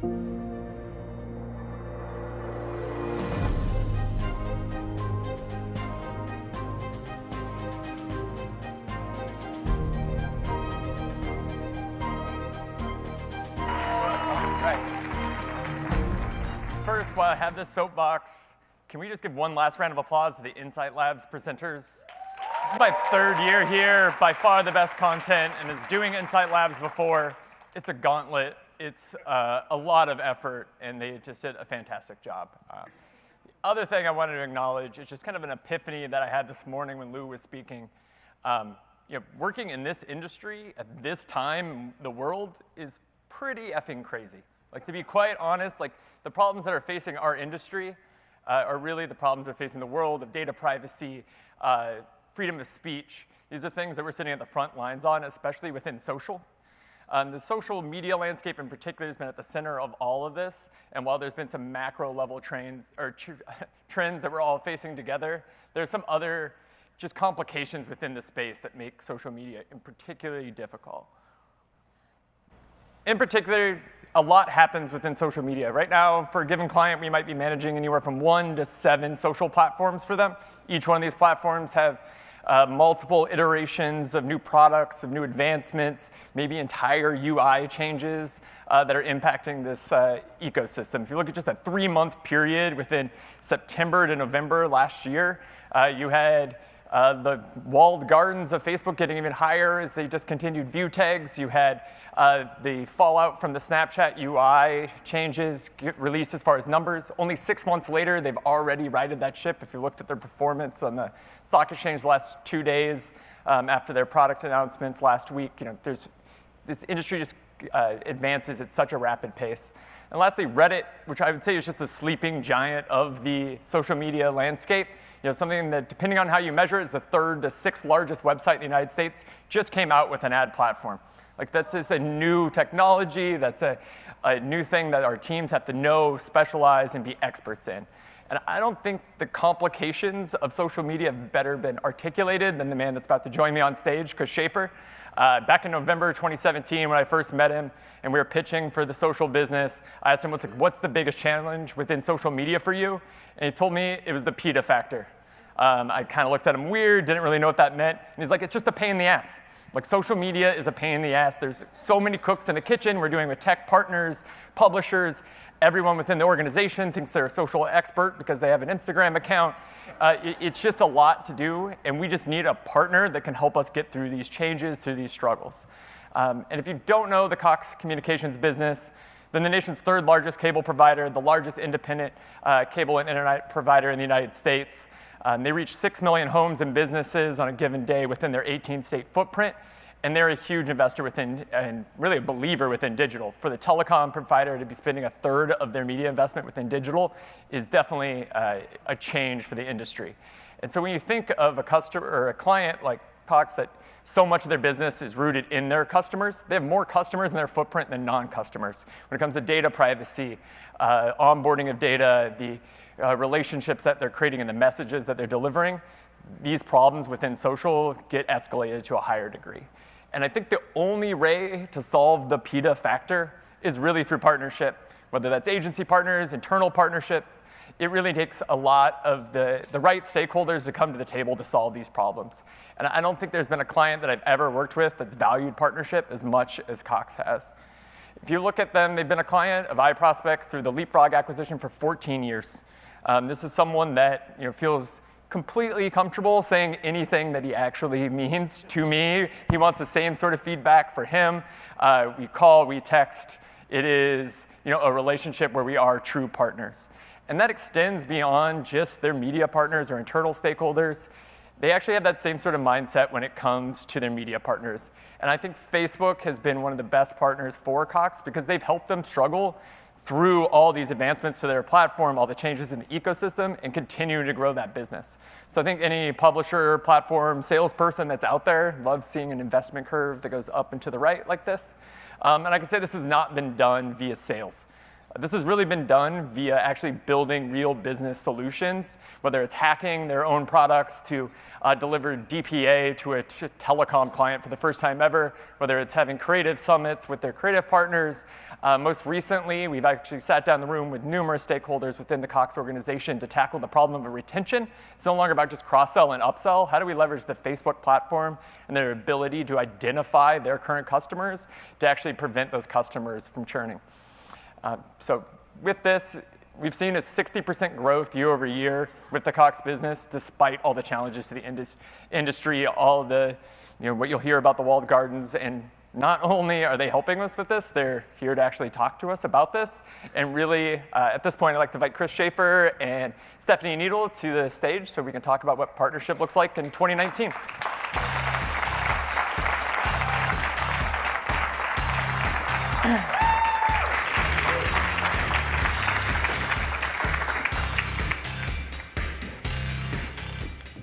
First, while I have this soapbox, can we just give one last round of applause to the Insight Labs presenters? This is my third year here, by far the best content, and as doing Insight Labs before, it's a gauntlet. It's a lot of effort, and they just did a fantastic job. The other thing I wanted to acknowledge is just kind of an epiphany that I had this morning when Lou was speaking. Working in this industry at this time in the world is pretty effing crazy. Like, to be quite honest, like, the problems that are facing our industry are really the problems that are facing the world of data privacy, freedom of speech. These are things that we're sitting at the front lines on, especially within social. The social media landscape in particular has been at the center of all of this, and while there's been some macro level trends that we're all facing together, there's some other just complications within the space that make social media particularly difficult. In particular, a lot happens within social media. Right now, for a given client, we might be managing anywhere from 1 to 7 social platforms for them. Each one of these platforms have multiple iterations of new products, of new advancements, maybe entire UI changes that are impacting this ecosystem. If you look at just a 3-month period within September to November last year, you had the walled gardens of Facebook getting even higher as they discontinued view tags. You had the fallout from the Snapchat UI changes get released as far as numbers. Only 6 months later, they've already righted that ship. If you looked at their performance on the stock exchange the last 2 days after their product announcements last week, this industry just advances at such a rapid pace. And lastly, Reddit, which I would say is just the sleeping giant of the social media landscape. Something that, depending on how you measure it, is the 3rd to 6th largest website in the United States, just came out with an ad platform. Like, that's just a new technology. That's a new thing that our teams have to know, specialize, and be experts in. And I don't think the complications of social media have better been articulated than the man that's about to join me on stage, Chris Shaffer. Back in November 2017, when I first met him and we were pitching for the social business, I asked him, what's the biggest challenge within social media for you? And he told me it was the PETA factor. I kind of looked at him weird, didn't really know what that meant. And he's like, it's just a pain in the ass. Like, social media is a pain in the ass. There's so many cooks in the kitchen. We're doing with tech partners, publishers. Everyone within the organization thinks they're a social expert because they have an Instagram account. It's just a lot to do, and we just need a partner that can help us get through these changes, through these struggles. And if you don't know the Cox Communications business, then the nation's 3rd largest cable provider, the largest independent cable and internet provider in the United States. They reach 6 million homes and businesses on a given day within their 18-state footprint, and they're a huge investor within, and really a believer within digital. For the telecom provider to be spending 1/3 of their media investment within digital is definitely a change for the industry. And so when you think of a customer or a client like Cox that so much of their business is rooted in their customers, they have more customers in their footprint than non-customers. When it comes to data privacy, onboarding of data, the relationships that they're creating and the messages that they're delivering, these problems within social get escalated to a higher degree. And I think the only way to solve the PETA factor is really through partnership, whether that's agency partners, internal partnership. It really takes a lot of the right stakeholders to come to the table to solve these problems. And I don't think there's been a client that I've ever worked with that's valued partnership as much as Cox has. If you look at them, they've been a client of iProspect through the Leapfrog acquisition for 14 years. This is someone that feels completely comfortable saying anything that he actually means to me. He wants the same sort of feedback for him. We call, we text. It is a relationship where we are true partners. And that extends beyond just their media partners or internal stakeholders. They actually have that same sort of mindset when it comes to their media partners. And I think Facebook has been one of the best partners for Cox because they've helped them struggle through all these advancements to their platform, all the changes in the ecosystem, and continue to grow that business. So I think any publisher, platform, salesperson that's out there loves seeing an investment curve that goes up and to the right like this. And I can say this has not been done via sales. This has really been done via actually building real business solutions, whether it's hacking their own products to deliver DPA to a telecom client for the first time ever, whether it's having creative summits with their creative partners. Most recently, we've actually sat down in the room with numerous stakeholders within the Cox organization to tackle the problem of retention. It's no longer about just cross-sell and upsell. How do we leverage the Facebook platform and their ability to identify their current customers to actually prevent those customers from churning? So with this, we've seen a 60% growth year over year with the Cox business, despite all the challenges to the industry, all the, what you'll hear about the walled gardens. And not only are they helping us with this, they're here to actually talk to us about this. And really, at this point, I'd like to invite Chris Shaffer and Stephanie Needle to the stage so we can talk about what partnership looks like in 2019.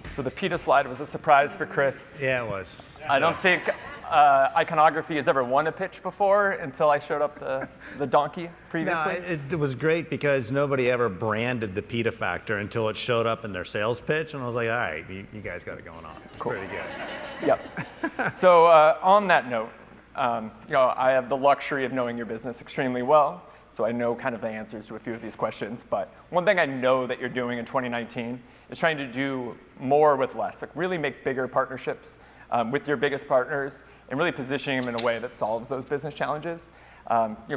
So the PETA slide was a surprise for Chris. Yeah, it was. I don't think iconography has ever won a pitch before until I showed up the donkey previously. No, it was great because nobody ever branded the PETA factor until it showed up in their sales pitch, and I was like, all right, you guys got it going on. It's cool. Pretty good. Yep. So on that note, I have the luxury of knowing your business extremely well, so I know kind of the answers to a few of these questions. But one thing I know that you're doing in 2019 is trying to do more with less, like really make bigger partnerships with your biggest partners and really positioning them in a way that solves those business challenges.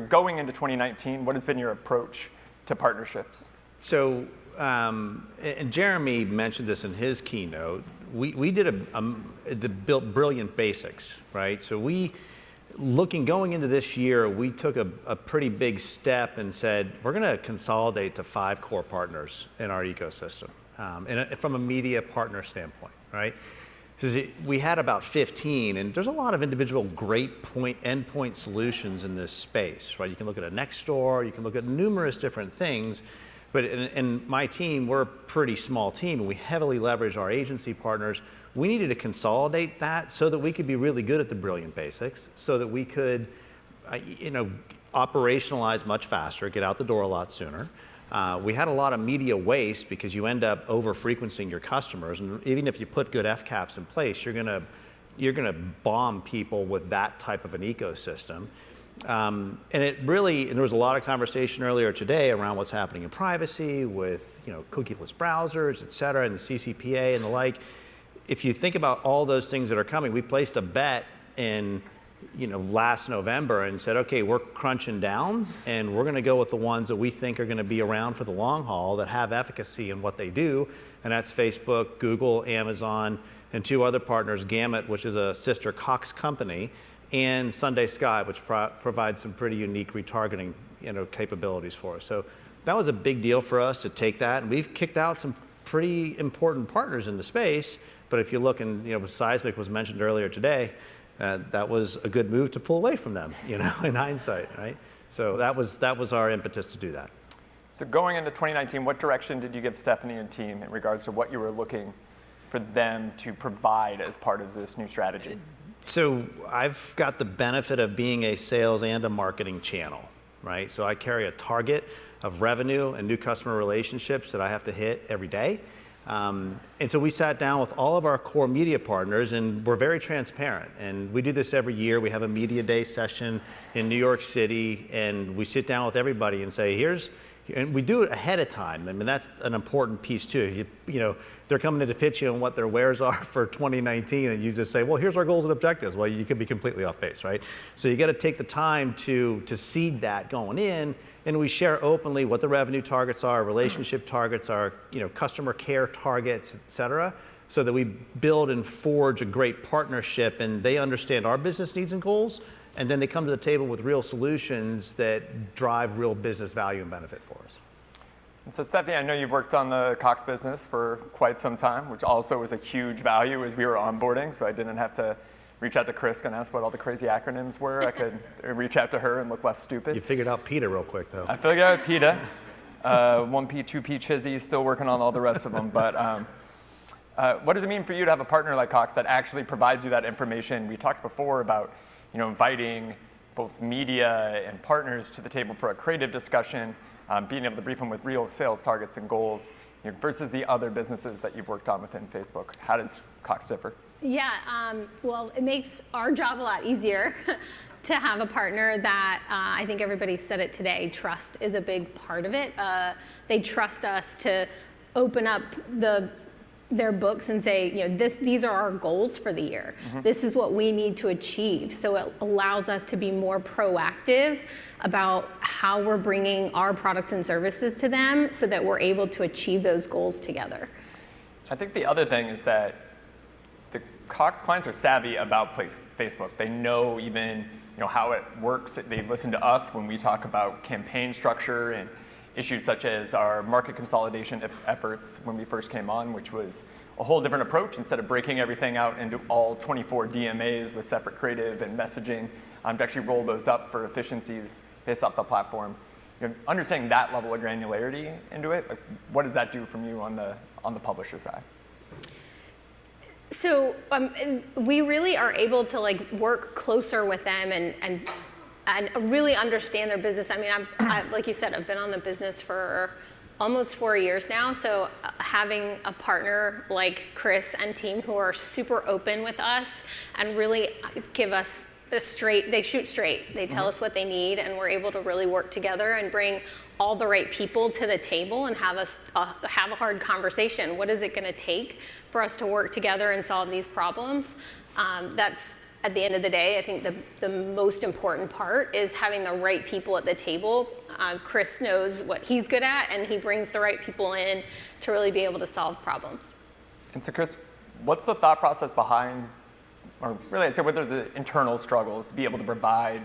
Going into 2019, what has been your approach to partnerships? So, and Jeremy mentioned this in his keynote, we did built brilliant basics, right? So going into this year, we took a pretty big step and said, we're gonna consolidate to 5 core partners in our ecosystem, from a media partner standpoint, right? We had about 15, and there's a lot of individual great endpoint solutions in this space, right? You can look at a Nextdoor, you can look at numerous different things, but in my team, we're a pretty small team, and we heavily leverage our agency partners. We needed to consolidate that so that we could be really good at the brilliant basics, so that we could, operationalize much faster, get out the door a lot sooner. We had a lot of media waste because you end up over-frequencing your customers, and even if you put good FCAPs in place, you're gonna bomb people with that type of an ecosystem. And there was a lot of conversation earlier today around what's happening in privacy with cookieless browsers, et cetera, and the CCPA and the like. If you think about all those things that are coming, we placed a bet in last November and said, okay, we're crunching down and we're gonna go with the ones that we think are gonna be around for the long haul, that have efficacy in what they do, and that's Facebook, Google, Amazon, and 2 other partners, Gamut, which is a sister Cox company, and Sunday Sky, which provides some pretty unique retargeting capabilities for us. So that was a big deal for us to take that, and we've kicked out some pretty important partners in the space. But if you look, and Seismic was mentioned earlier today, that was a good move to pull away from them, in hindsight, right? So that was our impetus to do that. So going into 2019, what direction did you give Stephanie and team in regards to what you were looking for them to provide as part of this new strategy? So I've got the benefit of being a sales and a marketing channel, right? So I carry a target of revenue and new customer relationships that I have to hit every day. And so we sat down with all of our core media partners, and we're very transparent. And we do this every year. We have a media day session in New York City, and we sit down with everybody and say, and we do it ahead of time. I mean, that's an important piece too. They're coming in to pitch you on what their wares are for 2019, and you just say, well, here's our goals and objectives. Well, you could be completely off base, right? So you got to take the time to seed that going in, and we share openly what the revenue targets are, relationship targets are, customer care targets, et cetera, so that we build and forge a great partnership, and they understand our business needs and goals, and then they come to the table with real solutions that drive real business value and benefit for us. And so Stephanie, I know you've worked on the Cox business for quite some time, which also was a huge value as we were onboarding, so I didn't have to reach out to Chris and ask what all the crazy acronyms were. I could reach out to her and look less stupid. You figured out PETA real quick, though. I figured out PETA. 1P, 2P, Chizzy, still working on all the rest of them. But what does it mean for you to have a partner like Cox that actually provides you that information? We talked before about inviting both media and partners to the table for a creative discussion, being able to brief them with real sales targets and goals, versus the other businesses that you've worked on within Facebook? How does Cox differ? Yeah, well, it makes our job a lot easier to have a partner that, I think everybody said it today, trust is a big part of it. They trust us to open up their books and say, these are our goals for the year. This is what we need to achieve. So it allows us to be more proactive about how we're bringing our products and services to them so that we're able to achieve those goals together. I think the other thing is that the Cox clients are savvy about Facebook. They know even how it works. They listen to us when we talk about campaign structure and issues such as our market consolidation efforts when we first came on, which was a whole different approach. Instead of breaking everything out into all 24 DMAs with separate creative and messaging, to actually roll those up for efficiencies based off the platform. Understanding that level of granularity into it, what does that do from you on the publisher side? So we really are able to work closer with them and really understand their business. I mean, like you said, I've been on the business for almost 4 years now. So having a partner like Chris and team who are super open with us and really give us they shoot straight. They tell us what they need, and we're able to really work together and bring all the right people to the table and have a hard conversation. What is it going to take for us to work together and solve these problems? That's, at the end of the day, I think the most important part is having the right people at the table. Chris knows what he's good at, and he brings the right people in to really be able to solve problems. And so, Chris, what's the thought process behind, or really I'd say what are the internal struggles to be able to provide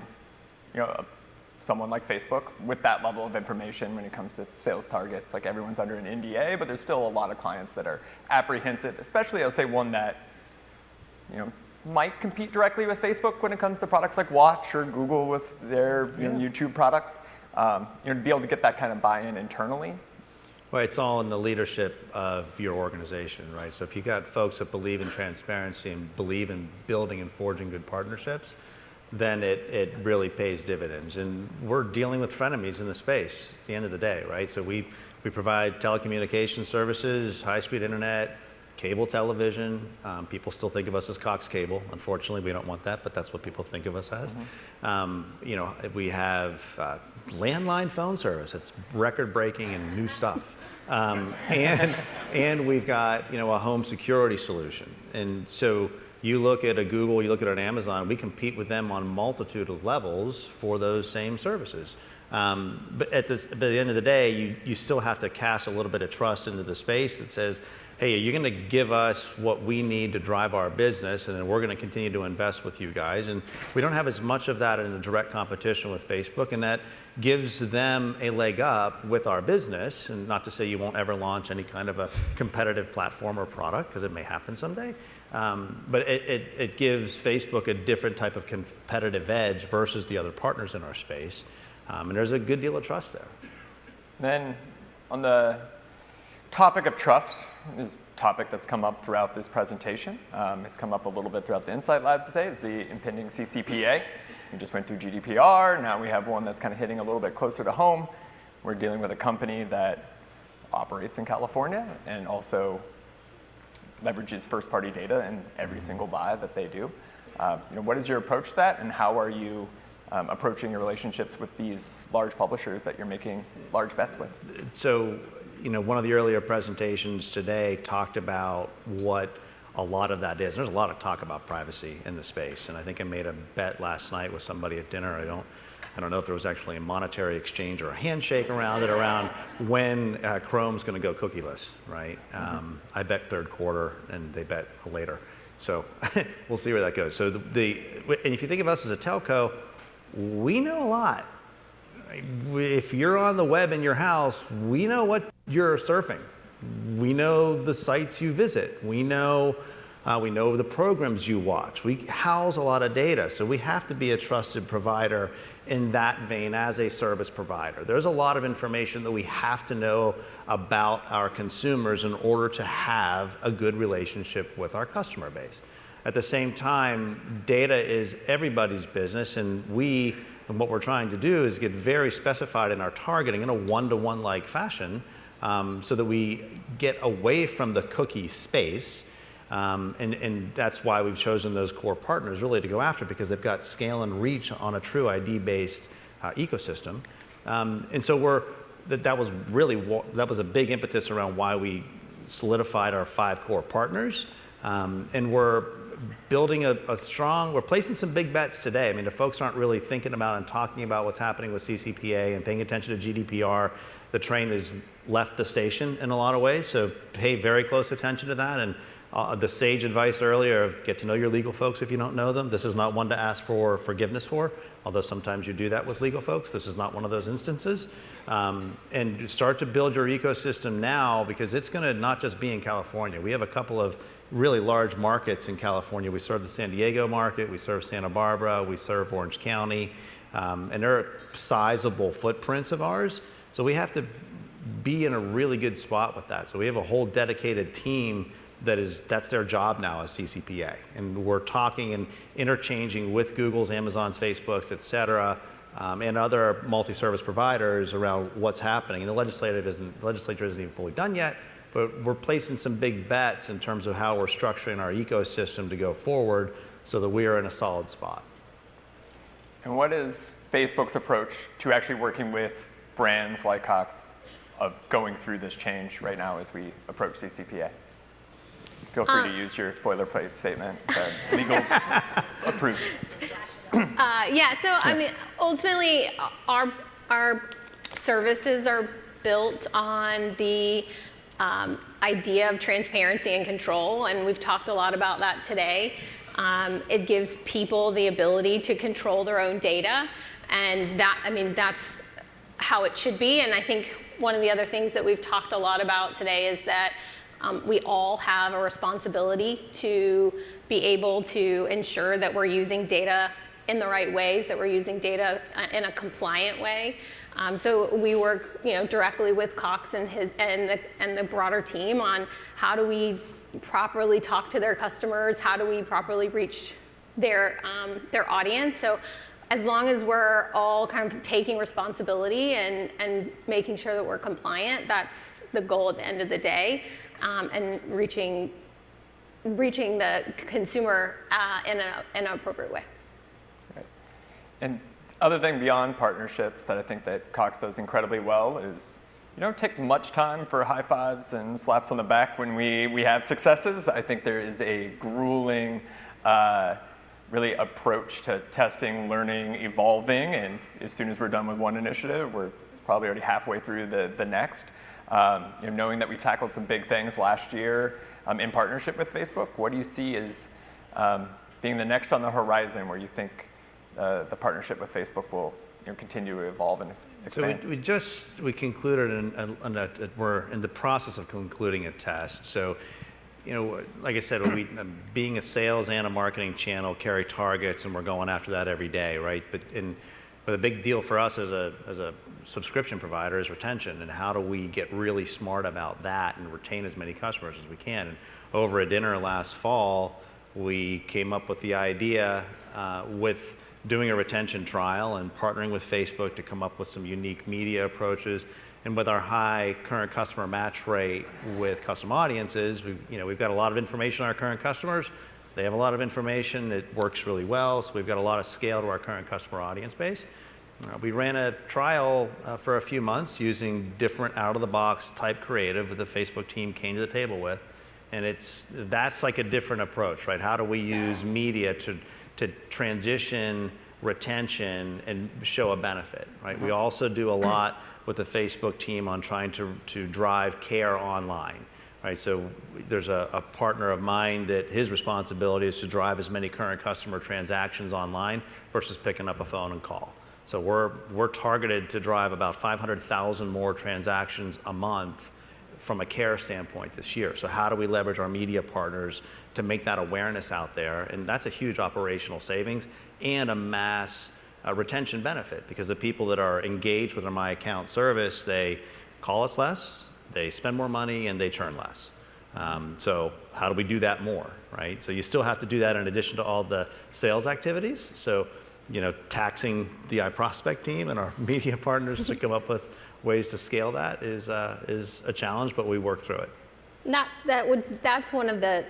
someone like Facebook with that level of information when it comes to sales targets? Like, everyone's under an NDA, but there's still a lot of clients that are apprehensive, especially I'll say one that might compete directly with Facebook when it comes to products like Watch or Google with their YouTube products. To be able to get that kind of buy-in internally. Well, it's all in the leadership of your organization, right? So if you got folks that believe in transparency and believe in building and forging good partnerships, then it really pays dividends. And we're dealing with frenemies in the space at the end of the day, right? So we provide telecommunications services, high-speed internet, cable television. People still think of us as Cox Cable. Unfortunately, we don't want that, but that's what people think of us as. We have landline phone service. It's record-breaking and new stuff. And we've got a home security solution. And so you look at a Google, you look at an Amazon, we compete with them on a multitude of levels for those same services. But at the end of the day, you still have to cast a little bit of trust into the space that says, hey, you're going to give us what we need to drive our business, and then we're going to continue to invest with you guys. And we don't have as much of that in a direct competition with Facebook, and that gives them a leg up with our business. And not to say you won't ever launch any kind of a competitive platform or product, because it may happen someday. But it gives Facebook a different type of competitive edge versus the other partners in our space. And there's a good deal of trust there. Then on the topic of trust, is a topic that's come up throughout this presentation. It's come up a little bit throughout the Insight Labs today, is the impending CCPA. We just went through GDPR. Now we have one that's kind of hitting a little bit closer to home. We're dealing with a company that operates in California and also leverages first-party data in every single buy that they do. What is your approach to that, and how are you approaching your relationships with these large publishers that you're making large bets with? So, one of the earlier presentations today talked about what a lot of that is. There's a lot of talk about privacy in the space, and I think I made a bet last night with somebody at dinner. I don't know if there was actually a monetary exchange or a handshake around it, around when Chrome's going to go cookieless, right? I bet third quarter, and they bet later. So we'll see where that goes. So and if you think of us as a telco, we know a lot. If you're on the web in your house, we know what you're surfing. We know the sites you visit. We know the programs you watch. We house a lot of data, so we have to be a trusted provider in that vein as a service provider. There's a lot of information that we have to know about our consumers in order to have a good relationship with our customer base. at the same time, data is everybody's business, and what we're trying to do is get very specified in our targeting in a one-to-one like fashion, so that we get away from the cookie space. And that's why we've chosen those core partners really to go after, because they've got scale and reach on a true ID-based ecosystem. And so that was a big impetus around why we solidified our 5 core partners. And we're building we're placing some big bets today. I mean, if folks aren't really thinking about and talking about what's happening with CCPA and paying attention to GDPR, the train has left the station in a lot of ways. So pay very close attention to that. And the sage advice earlier of get to know your legal folks if you don't know them. This is not one to ask for forgiveness for, although sometimes you do that with legal folks. This is not one of those instances. And start to build your ecosystem now, because it's going to not just be in California. We have a couple of really large markets in California. We serve the San Diego market, we serve Santa Barbara, we serve Orange County, and they're sizable footprints of ours. So we have to be in a really good spot with that. So we have a whole dedicated team that's their job now as CCPA. And we're talking and interchanging with Google's, Amazon's, Facebook's, et cetera, and other multi-service providers around what's happening. And the legislature isn't even fully done yet, but we're placing some big bets in terms of how we're structuring our ecosystem to go forward so that we are in a solid spot. And what is Facebook's approach to actually working with brands like Cox of going through this change right now as we approach CCPA? Feel free to use your boilerplate statement. Legal approved. I mean, ultimately, our services are built on the idea of transparency and control, and we've talked a lot about that today. It gives people the ability to control their own data, and that's how it should be. And I think one of the other things that we've talked a lot about today is that we all have a responsibility to be able to ensure that we're using data in the right ways, that we're using data in a compliant way. So we work, directly with Cox and the broader team on how do we properly talk to their customers, how do we properly reach their audience. So as long as we're all kind of taking responsibility and making sure that we're compliant, that's the goal at the end of the day. And reaching the consumer in an appropriate way. Right. And other thing beyond partnerships that I think that Cox does incredibly well is you don't take much time for high fives and slaps on the back when we have successes. I think there is a grueling really approach to testing, learning, evolving, and as soon as we're done with one initiative, we're probably already halfway through the next. Knowing that we've tackled some big things last year in partnership with Facebook, what do you see as being the next on the horizon where you think the partnership with Facebook will continue to evolve and expand? So we concluded, we're in the process of concluding a test. So, like I said, being a sales and a marketing channel carry targets, and we're going after that every day, right? But the big deal for us as a subscription provider is retention, and how do we get really smart about that and retain as many customers as we can. And over a dinner last fall, we came up with the idea with doing a retention trial and partnering with Facebook to come up with some unique media approaches. And with our high current customer match rate with custom audiences, we've got a lot of information on our current customers. They have a lot of information. It works really well. So we've got a lot of scale to our current customer audience base. We ran a trial for a few months using different out-of-the-box type creative that the Facebook team came to the table with. And that's like a different approach, right? How do we use media to transition retention and show a benefit, right? We also do a lot with the Facebook team on trying to drive care online, right? So there's a partner of mine that his responsibility is to drive as many current customer transactions online versus picking up a phone and call. So we're targeted to drive about 500,000 more transactions a month from a care standpoint this year. So how do we leverage our media partners to make that awareness out there? And that's a huge operational savings and a mass retention benefit, because the people that are engaged with our My Account service, they call us less, they spend more money, and they churn less. So how do we do that more, right? So you still have to do that in addition to all the sales activities. So, taxing the iProspect team and our media partners to come up with ways to scale that is a challenge, but we work through it. That's one of the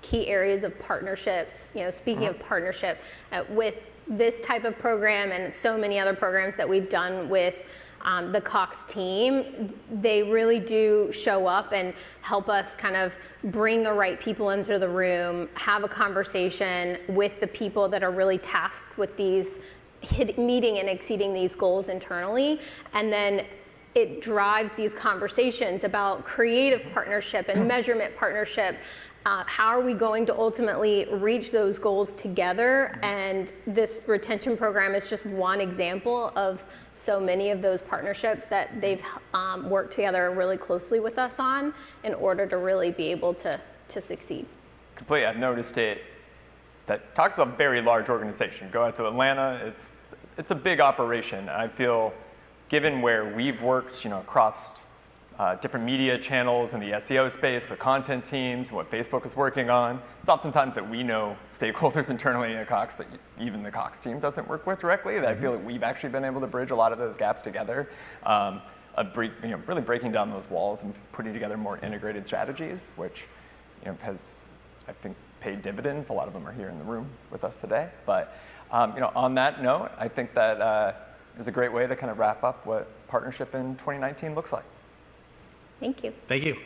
key areas of partnership. Speaking of partnership, with this type of program and so many other programs that we've done with the Cox team, they really do show up and help us kind of bring the right people into the room, have a conversation with the people that are really tasked with meeting and exceeding these goals internally, and then it drives these conversations about creative partnership and measurement partnership. How are we going to ultimately reach those goals together? And this retention program is just one example of so many of those partnerships that they've worked together really closely with us on in order to really be able to succeed. Completely. I've noticed that Cox is a very large organization. Go out to Atlanta, it's a big operation. I feel, given where we've worked, across different media channels in the SEO space with content teams, what Facebook is working on, it's oftentimes that we know stakeholders internally at Cox that even the Cox team doesn't work with directly. That I feel like we've actually been able to bridge a lot of those gaps together, really breaking down those walls and putting together more integrated strategies, which has, I think, paid dividends. A lot of them are here in the room with us today. But on that note, I think that is a great way to kind of wrap up what partnership in 2019 looks like. Thank you. Thank you.